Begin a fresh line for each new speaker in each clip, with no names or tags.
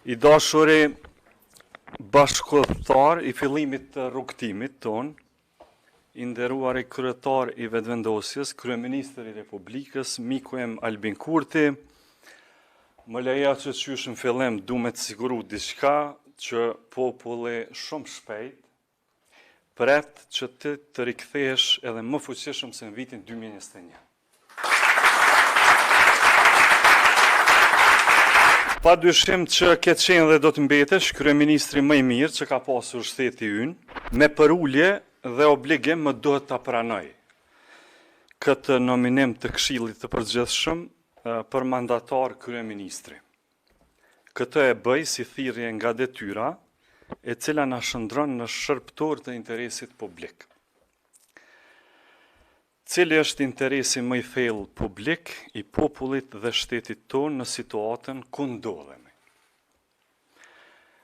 I dashuri bashkëkohëtar i fillimit të rrugtimit ton, i nderuari kryetar i vetëvendosjes, kryeministri i Republikës, miku em Albin Kurti, më leja që qysh në fillim du me të siguru diçka që populli shumë shpejt pret që të rikthesh edhe më fuqishëm se në vitin 2021. Pa dyshim që këtë qenë dhe do të mbetesh kryeministri më i mirë që ka pasur shteti ynë, me përullje dhe obligim më duhet të pranoj këtë nominim të Këshillit të Përgjithshëm për mandatar kryeministri. Këtë e bëj si thirrje nga detyra, e cila na shndron në shërbëtor të interesit publik. Cili është interesi më i thellë publik i popullit dhe shtetit tonë në situatën ku ndodhemi.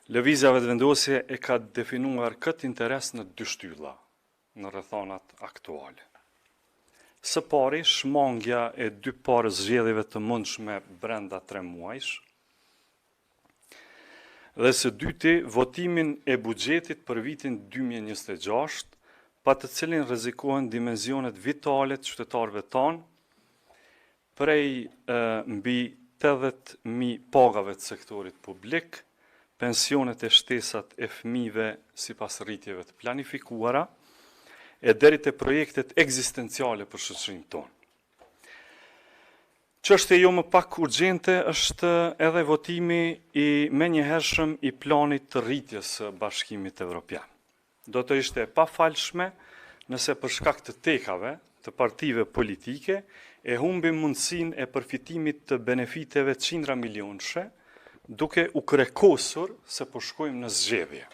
Lëvizja vetëvendosje e ka definuar këtë interes në dy shtylla në rrethanat aktuale. Së pari, shmangja e dy parë zgjedhjeve të mundshme brenda 3 muajsh, dhe së dyti, votimin e buxhetit për vitin 2026, pa të cilin rrezikohen dimensionet vitale të qytetarëve tanë, prej mbi 80.000 pagave të sektorit publik, pensionet e shtesat e fëmijëve sipas rritjeve të planifikuara, e deri te projektet ekzistenciale për shoqërinë tonë. Çështja jo më pak urgjente është edhe votimi i menjëhershëm i planit të rritjes së Bashkimit Evropian. Do të ishte e pafalshme nëse për shkak të tekave të partive politike e humbim mundësinë e përfitimit të benefiteve qindra milionëshe, duke u krekosur se po shkojmë në zgjedhje.